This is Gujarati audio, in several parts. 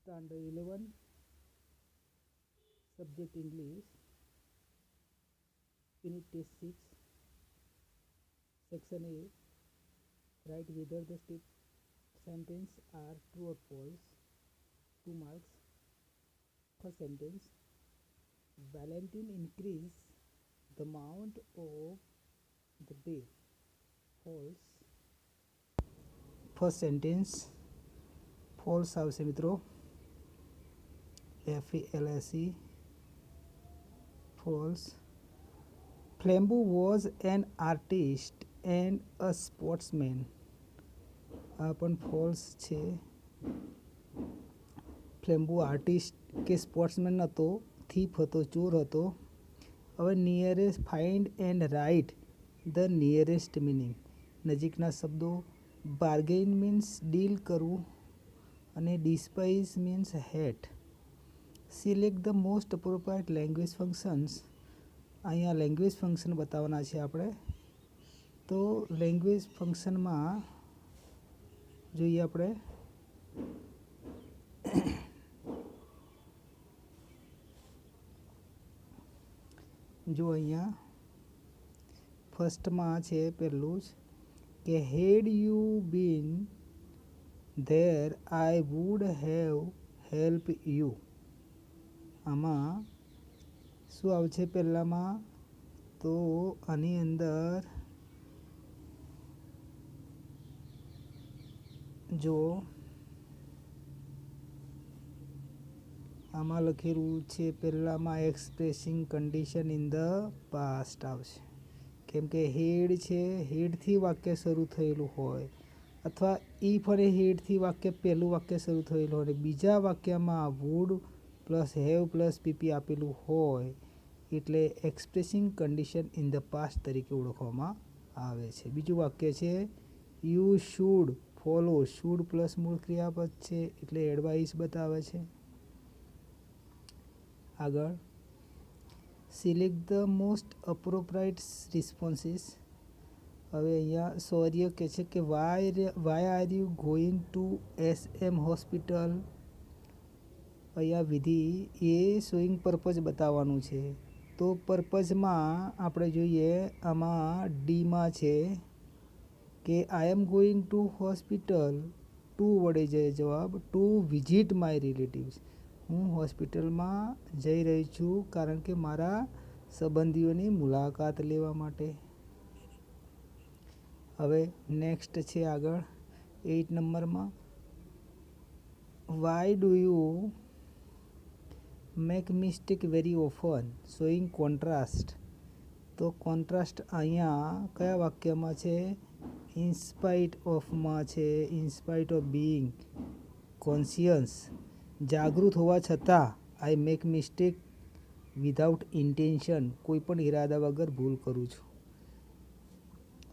Standard 11, Subject English, Unit Test 6, Section A. Write whether the sentence are true or false. 2 marks. First sentence: Valentine increased the amount of the day. False. First sentence false આવશે મિત્રો. FALSE. False. Flambeau was an artist and a sportsman. આ પણ ફોલ્સ છે. ફ્લેમ્બો આર્ટિસ્ટ કે સ્પોર્ટ્સમેન હતો, થીફ હતો, ચોર હતો. હવે nearest find and write the nearest meaning. નજીકના શબ્દો. બાર્ગેન મીન્સ ડીલ કરવું અને despise means hate. Select the most appropriate language functions. અહીંયા લેંગ્વેજ ફંક્શન બતાવવાના છે આપણે. તો લેંગ્વેજ ફંક્શનમાં જોઈએ આપણે જો અહીંયા ફર્સ્ટમાં છે પહેલું જ કે had you been there I would have help you. આમાં શું આવશે પહેલામાં? તો આની અંદર જો આમાં લખેલું છે પહેલામાં expressing condition in the past આવશે. કેમ કે હેડ છે, હેડથી વાક્ય શરૂ થયેલું હોય, અથવા ઈફ અને હેડથી વાક્ય પહેલું વાક્ય શરૂ થયેલું હોય, બીજા વાક્યમાં would plus have plus PP આપેલું હોય, એટલે expressing condition in the past તરીકે ઓળખવામાં આવે છે. બીજું વાક્ય છે you should follow. Should plus મૂળ ક્રિયાપદ છે એટલે એડવાઇસ બતાવે છે. આગળ select the most appropriate responses. હવે અહીંયા શૌર્ય કહે છે કે why are you going to SM hospital. અહીંયા વિધિ એ શોઈંગ પર્પઝ બતાવવાનું છે. તો પર્પઝમાં આપણે જોઈએ આમાં ડીમાં છે કે I am going to hospital. To વડે જાય જવાબ. To visit my relatives. હું હોસ્પિટલમાં જઈ રહી છું કારણ કે મારા સંબંધીઓની મુલાકાત લેવા માટે. હવે નેક્સ્ટ છે આગળ 8 નંબરમાં why do you make mistake very often. Showing contrast. તો કોન્ટ્રાસ્ટ અહીંયા કયા વાક્યમાં છે? ઇન્સ્પાઇટ ઓફમાં છે. In spite of being conscious. જાગૃત હોવા છતાં I make mistake without intention. કોઈ પણ ઈરાદા વગર ભૂલ કરું છું.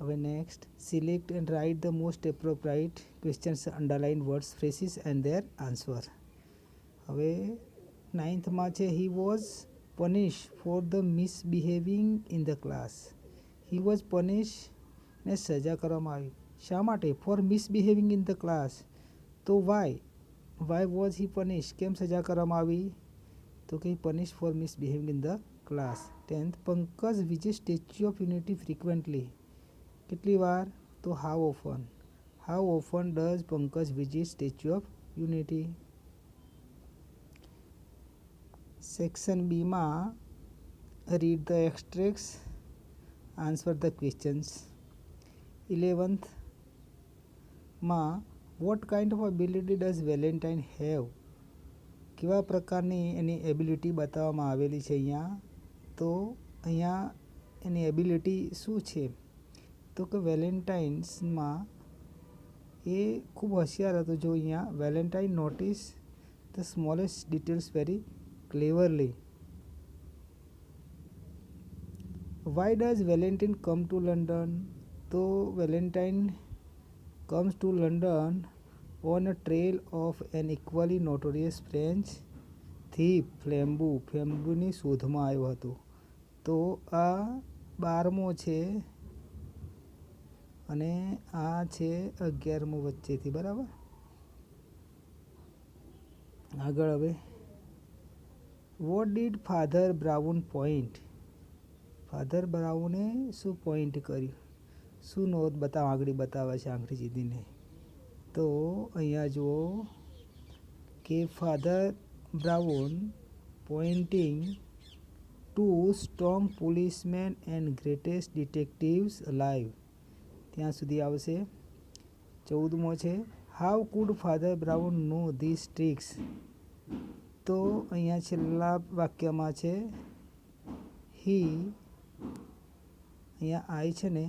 હવે next select and write the most appropriate questions, underline words, phrases and their answer. હવે 9થમાં છે he was punish for the misbehaving in the class. He was પનિશ ને સજા કરવામાં આવી. શા માટે? For misbehaving in the class. તો વાય વોઝ હી પનિશ? કેમ સજા કરવામાં આવી? તો કે punish for misbehaving in the class. 10th Pankaj visit Statue of Unity frequently. કેટલી વાર? તો how often. How often does Pankaj visit Statue of Unity. Section બીમાં read the extracts, answer the questions. 11thમાં what kind of ability does Valentine have. કેવા પ્રકારની એની એબિલિટી બતાવવામાં આવેલી છે અહીંયા. તો અહીંયા એની એબિલિટી શું છે? તો કે વેલેન્ટાઇન્સમાં એ ખૂબ હોશિયાર હતો. જો અહીંયા Valentine notice the smallest details very cleverly. Why does Valentine come to London. તો Valentine comes to London on a trail of an equally notorious French thief Flambeau. ફ્લેમ્બુની શોધમાં આવ્યો હતો. તો આ 12મો છે અને આ છે 11મો વચ્ચેથી. બરાબર. આગળ હવે what did Father Brown point, Father બ્રાઉને શું પોઈન્ટ કર્યું, શું નોંધ બતાવ આંગળી બતાવે છે આંગળી ચીધીને. તો અહીંયા જુઓ કે Father Brown pointing to strong policeman and greatest detectives alive, ત્યાં સુધી આવશે. 14મો છે how could Father Brown know this tricks, તો અહીંયા છેલ્લા વાક્યમાં છે હી, અહીંયા આઈ છે ને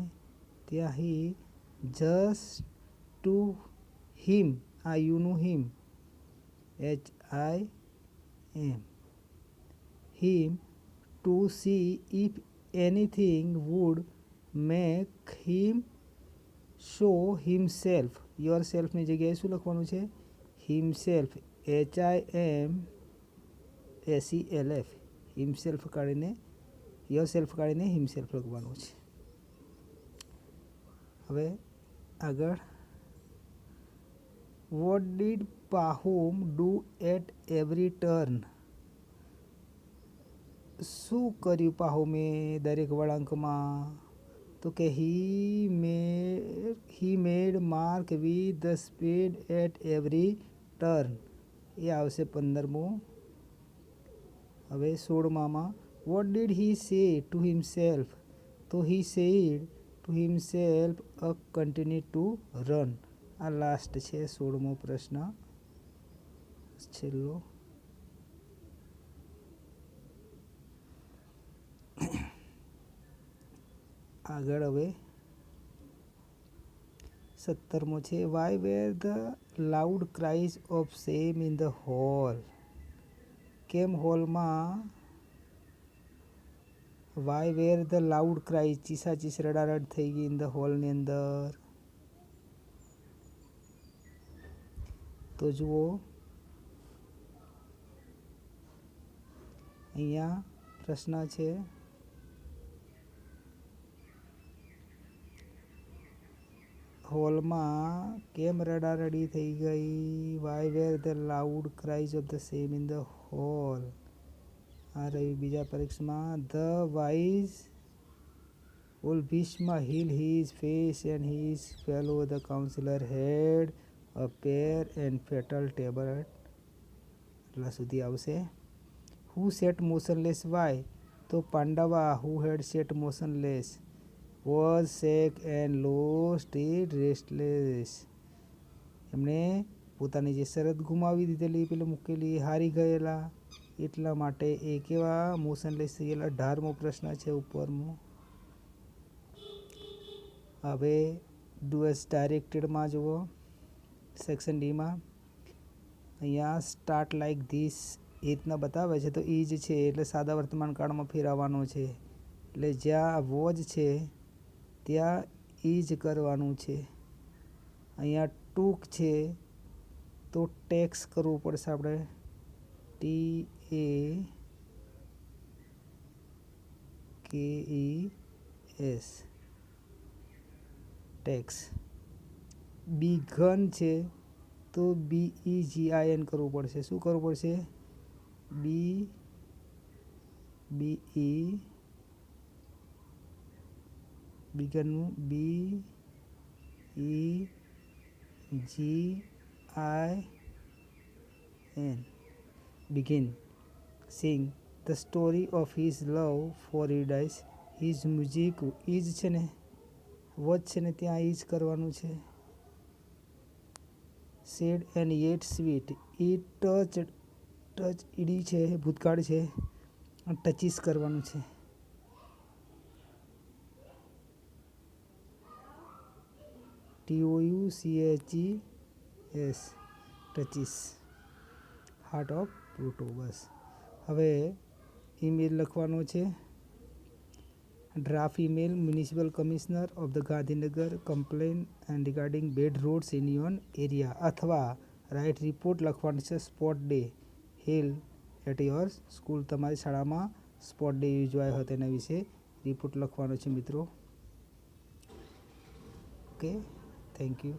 ત્યાં હી જસ્ટ ટુ હિમ, આ યુનું him HIM, him to see if anything would make him show himself, યોર સેલ્ફની જગ્યાએ શું લખવાનું છે હિમસેલ્ફ HIMSELF, હિમસેલ્ફ કાઢીને યોર સેલ્ફ કાઢીને હિમસેલ્ફ લખવાનું છે. હવે આગળ what did Pahom do at every turn, શું કર્યું પાહુમે દરેક વળાંકમાં, તો કે he made mark with the speed at every turn, એ આવશે 15મો. હવે 16માં વોટ ડીડ હી સે ટુ હિમસેલ્ફ, તો he said to himself a continue to run, આ લાસ્ટ છે 16મો પ્રશ્ન છેલ્લો. આગળ હવે 17મો છે why were the loud cries of shame in the hall, કેમ હોલમાં why were the loud cries, ચીસાચીસ રડારડ થઈ ગઈ ઇન ધ હોલની અંદર. તો જુઓ અહીંયા પ્રશ્ન છે હોલમાં કેમ રડારડી થઈ ગઈ, why were the loud cries of the same in the hall. આ રહ્યું બીજા પરીક્ષામાં the wise old Bhishma hid his face and his fellow the counsellor had a pale and fatal tabor, એટલા સુધી આવશે. હુ સેટ મોશનલેસ વાય, તો Pandava who had sat motionless was shake and lost it restless, એમણે પોતાની જે શરત ગુમાવી દીધેલી પેલી મૂકેલી હારી ગયેલા, એટલા માટે એ કેવા મોશનલેસ થઈ ગયેલા. 18મો પ્રશ્ન છે ઉપરનો. હવે ડુઅસ ડાયરેક્ટેડમાં જુઓ સેક્શન ડીમાં અહીંયા સ્ટાર્ટ લાઈક ધીસ એ રીતના બતાવે છે, તો ઈજ છે એટલે સાદા વર્તમાન કાળમાં ફેરવવાનો છે, એટલે જ્યાં વોજ છે ત્યાં ઈજ કરવાનું છે. અહીંયા ટૂંક છે તો ટેક્સ કરવું પડશે આપણે TAKES, ટેક્સ. બીગન છે તો BEGIN કરવું પડશે, શું કરવું પડશે બીગનનું BEGIN, begin sing the story of his love for Eurydice, his music is છે ને વોચ છે ને ત્યાં ઈજ કરવાનું છે. Sad and yet sweet, E touch ED છે ભૂતકાળ છે, ટચીસ કરવાનું છે. TOUCHES, touches, heart of Pluto. બસ હવે ઈમેલ લખવાનો છે. Draft email municipal commissioner of the Gandhinagar complain and regarding bad roads in your area, અથવા રાઇટ રિપોર્ટ લખવાનું છે spot day held at your school, તમારી શાળામાં સ્પોટ ડે યોજવાયો હતો તેના વિશે રિપોર્ટ લખવાનો છે મિત્રો. Okay, thank you.